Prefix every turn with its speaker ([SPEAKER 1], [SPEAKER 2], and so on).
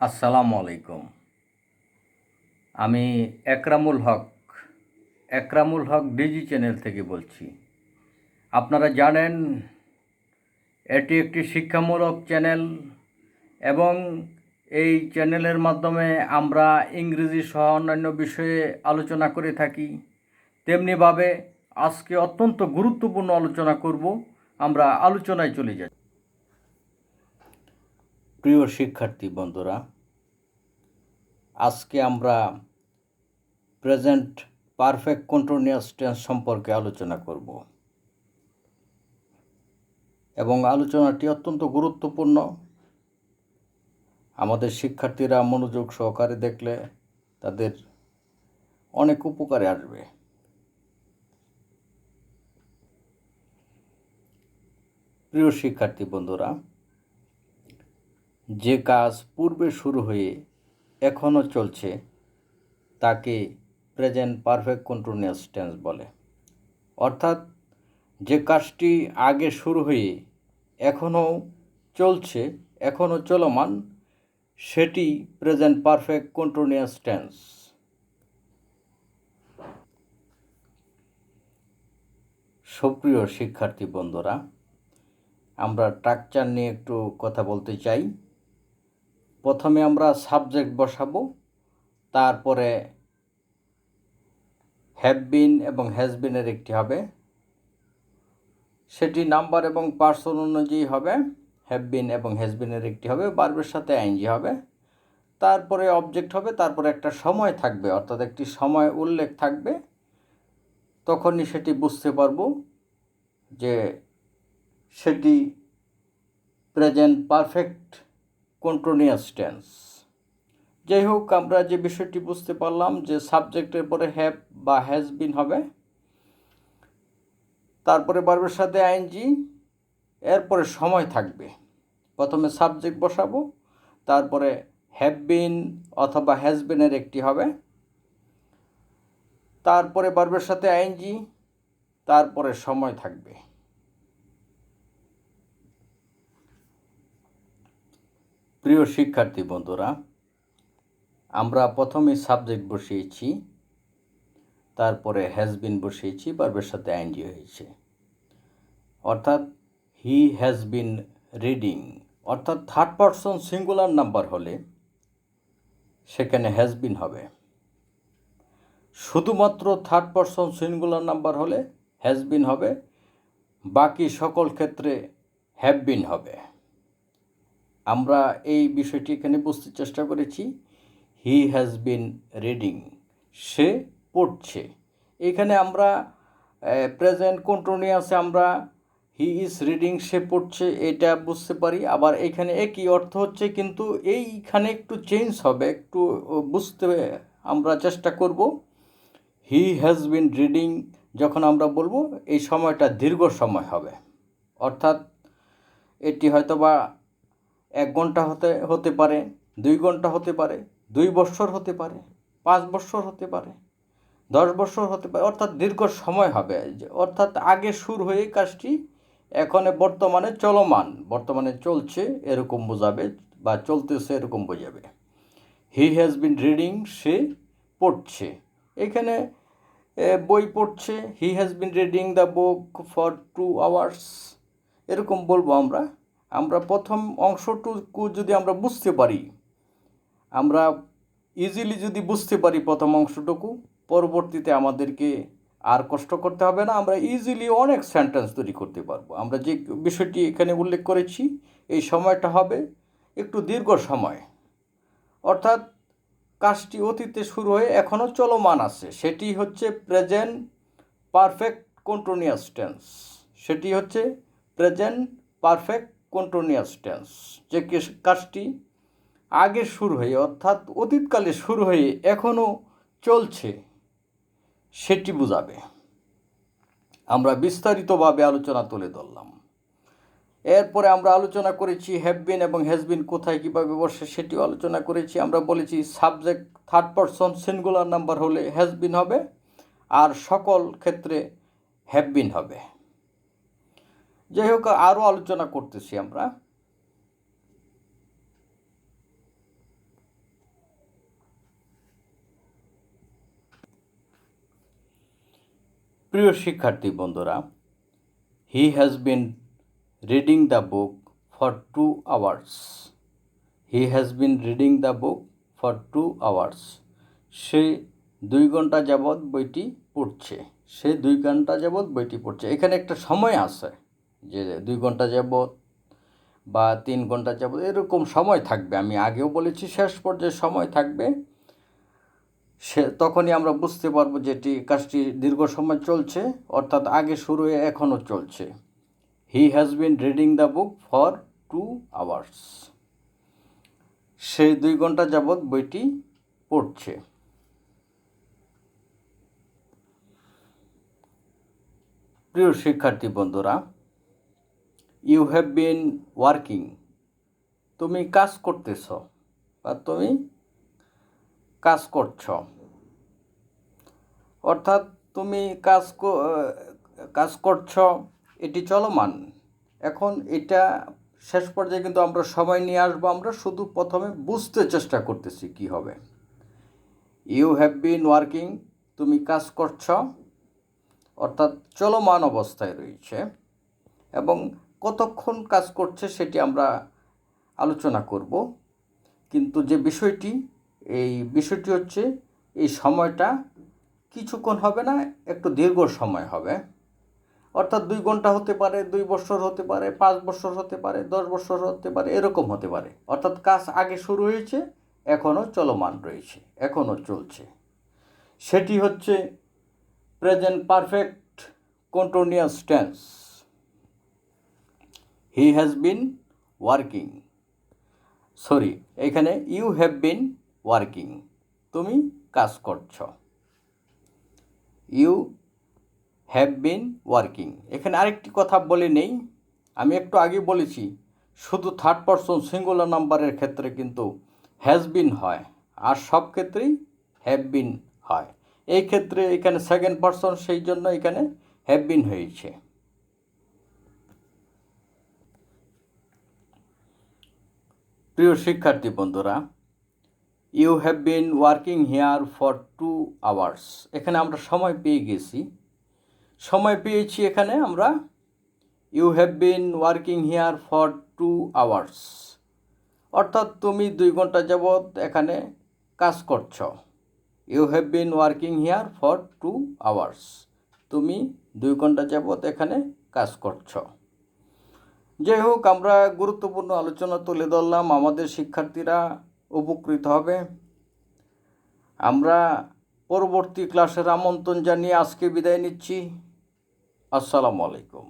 [SPEAKER 1] আসসালামু আলাইকুম। আমি একরামুল হক একরামুল হক ডিজি চ্যানেল থেকে বলছি। আপনারা জানেন এটি একটি শিক্ষামূলক চ্যানেল এবং এই চ্যানেলের মাধ্যমে আমরা ইংরেজি সহ অন্যান্য বিষয়ে আলোচনা করে থাকি। তেমনিভাবে আজকে অত্যন্ত গুরুত্বপূর্ণ আলোচনা করব। আমরা আলোচনায় চলে যাই। প্রিয় শিক্ষার্থী বন্ধুরা, আজকে আমরা প্রেজেন্ট পারফেক্ট কন্টিনিউয়াস টেন্স সম্পর্কে আলোচনা করব এবং আলোচনাটি অত্যন্ত গুরুত্বপূর্ণ। আমাদের শিক্ষার্থীরা মনোযোগ সহকারে দেখলে তাদের অনেক উপকারে আসবে। প্রিয় শিক্ষার্থী বন্ধুরা, যে কাজ পূর্বে শুরু হয়ে এখনও চলছে তাকে প্রেজেন্ট পারফেক্ট কন্টিনিউয়াস টেন্স বলে। অর্থাৎ যে কাজটি আগে শুরু হয়ে এখনও চলছে, এখনও চলমান, সেটি প্রেজেন্ট পারফেক্ট কন্টিনিউয়াস টেন্স। সুপ্রিয় শিক্ষার্থী বন্ধুরা, আমরা স্ট্রাকচার নিয়ে একটু কথা বলতে চাই। প্রথমে আমরা সাবজেক্ট বসাবো, তারপরে হ্যাভ বিন এবং হ্যাজ বিনের একটি হবে, সেটি নাম্বার এবং পার্সন অনুযায়ী হবে। হ্যাভ বিন এবং হ্যাজ বিনের একটি হবে, ভার্বের সাথে আইএনজি হবে, তারপরে অবজেক্ট হবে, তারপরে একটা সময় থাকবে, অর্থাৎ একটি সময় উল্লেখ থাকবে। তখনই সেটি বুঝতে পারবো যে সেটি প্রেজেন্ট পারফেক্ট কন্টিনিউয়াস টেন্স। যাই হোক, আমরা যে বিষয়টি বুঝতে পারলাম যে সাবজেক্টের পরে হ্যাভ বা হ্যাজ বিন হবে, তারপরে ভার্বের সাথে আইএনজি, এরপরে সময় থাকবে। প্রথমে সাবজেক্ট বসাবো, তারপরে হ্যাভ বিন অথবা হ্যাজ বিনের একটি হবে, তারপরে ভার্বের সাথে আইএনজি, তারপরে সময় থাকবে। প্রিয় শিক্ষার্থী বন্ধুরা, আমরা প্রথমে সাবজেক্ট বসিয়েছি, তারপরে হ্যাজ বিন বসিয়েছি, ভার্বের সাথে আইএনজি হয়েছে। অর্থাৎ হি হ্যাজ বিন রিডিং। অর্থাৎ থার্ড পারসন সিঙ্গুলার নাম্বার হলে সেখানে হ্যাজ বিন হবে। শুধুমাত্র থার্ড পারসন সিঙ্গুলার নাম্বার হলে হ্যাজ বিন হবে, বাকি সকল ক্ষেত্রে হ্যাভ বিন হবে। আমরা এই বিষয়টি এখানে বুঝতে চেষ্টা করেছি। হি হ্যাজ বিন রিডিং, সে পড়ছে। এখানে আমরা প্রেজেন্ট কন্টিনিউয়াসে আমরা হি ইজ রিডিং, সে পড়ছে, এটা বুঝতে পারি। আবার এখানে একই অর্থ হচ্ছে, কিন্তু এইখানে একটু চেঞ্জ হবে, একটু বুঝতে আমরা চেষ্টা করব। হি হ্যাজ বিন রিডিং যখন আমরা বলবো, এই সময়টা দীর্ঘ সময় হবে। অর্থাৎ এটি হয়তোবা 1 ঘন্টা হতে পারে, 2 ঘন্টা হতে পারে, 2 বছর হতে পারে, 5 বছর হতে পারে, 10 বছর হতে পারে। অর্থাৎ দীর্ঘ সময় হবে। অর্থাৎ আগে শুরু হয়ে কাজটি এখন বর্তমানে চলমান, বর্তমানে চলছে এরকম বোঝাবে, বা চলতেছে এরকম বোঝাবে। হি হ্যাজ বিন রিডিং, সে পড়ছে। এখানে বই পড়ছে, হি has been reading the book for 2 hours, এরকম বলবো আমরা। আমরা প্রথম অংশটুকু যদি আমরা বুঝতে পারি, আমরা ইজিলি যদি বুঝতে পারি প্রথম অংশটুকু, পরবর্তীতে আমাদেরকে আর কষ্ট করতে হবে না, আমরা ইজিলি অনেক সেন্টেন্স তৈরি করতে পারবো। আমরা যে বিষয়টি এখানে উল্লেখ করেছি, এই সময়টা হবে একটু দীর্ঘ সময়। অর্থাৎ কাজটি অতীতে শুরু হয়ে এখনও চলমান আছে, সেটি হচ্ছে প্রেজেন্ট পারফেক্ট কন্টিনিউয়াস টেন্স। সেটি হচ্ছে প্রেজেন্ট পারফেক্ট কন্টিনিউয়াস টেন্স। যে কাজটি আগে শুরু হয়ে, অর্থাৎ অতীতকালে শুরু হয়ে এখনও চলছে, সেটি বোঝাবে। আমরা বিস্তারিতভাবে আলোচনা তুলে ধরলাম। এরপরে আমরা আলোচনা করেছি হ্যাভ বিন এবং হ্যাজ বিন কোথায় কীভাবে বসে, সেটিও আলোচনা করেছি। আমরা বলেছি subject third person singular number হলে হ্যাজ বিন হবে, আর সকল ক্ষেত্রে হ্যাভ বিন হবে। যাই হোক, আরও আলোচনা করতেছি আমরা। প্রিয় শিক্ষার্থী বন্ধুরা, হি has been reading the book for 2 hours. He has been reading the book for 2 hours. সে 2 ঘন্টা যাবৎ বইটি পড়ছে। সে 2 ঘন্টা যাবৎ বইটি পড়ছে। এখানে একটা সময় আছে যে 2 ঘন্টা যাবৎ বা 3 ঘন্টা যাবৎ এরকম সময় থাকবে। আমি আগেও বলেছি শেষ পর্যায়ে সময় থাকবে। তখনই আমরা বুঝতে পারবো যে কাজটি দীর্ঘ সময় চলছে, অর্থাৎ আগে শুরু হয়ে এখনও চলছে। হি has been reading the book for 2 hours. সে 2 ঘন্টা যাবৎ বইটি পড়ছে। প্রিয় শিক্ষার্থী বন্ধুরা, ইউ হ্যাভ বিন ওয়ার্কিং. তুমি কাজ করতেছ বা তুমি কাজ করছ, অর্থাৎ তুমি কাজ করছ, এটি চলমান। এখন এটা শেষ পর্যায়ে কিন্তু আমরা সময় নিয়ে আসবো। আমরা শুধু প্রথমে বুঝতে চেষ্টা করতেছি কি হবে। ইউ হ্যাভ বিন ওয়ার্কিং, তুমি কাজ করছ, অর্থাৎ চলমান অবস্থায় রয়েছে, এবং কতক্ষণ কাজ করছে সেটি আমরা আলোচনা করব। কিন্তু যে বিষয়টি হচ্ছে এই সময়টা কিছুক্ষণ হবে না, একটু দীর্ঘ সময় হবে। অর্থাৎ 2 ঘন্টা হতে পারে, 2 বছর হতে পারে, 5 বছর হতে পারে, 10 বছর হতে পারে, এরকম হতে পারে। অর্থাৎ কাজ আগে শুরু হয়েছে, এখনও চলমান রয়েছে, এখনও চলছে। সেটি হচ্ছে present perfect continuous tense. He has been working, এখানে ইউ হ্যাভ বিন ওয়ার্কিং, তুমি কাজ করছ। You have been working. এখানে আরেকটি কথা বলে নেই, আমি একটু আগে বলেছি শুধু থার্ড পারসন সিঙ্গুলার নাম্বারের ক্ষেত্রে কিন্তু হ্যাজ বিন হয়, আর সব ক্ষেত্রেই হ্যাভ বিন হয়। এই ক্ষেত্রে এখানে সেকেন্ড পারসন, সেই জন্য এখানে হ্যাভ বিন হয়েছে। প্রিয় শিক্ষার্থী বন্ধুরা, you have been working here for 2 hours. এখানে আমরা সময় পেয়েছি এখানে আমরা you have been working here for 2 hours, অর্থাৎ তুমি 2 ঘন্টা যাবৎ এখানে কাজ করছ। You have been working here for 2 hours, তুমি 2 ঘন্টা যাবৎ এখানে কাজ করছ। যাই হোক, আমরা গুরুত্বপূর্ণ আলোচনা তুলে ধরলাম, আমাদের শিক্ষার্থীরা উপকৃত হবে। আমরা পরবর্তী ক্লাসের আমন্ত্রণ জানিয়ে আজকে বিদায় নিচ্ছি। আসসালামু আলাইকুম।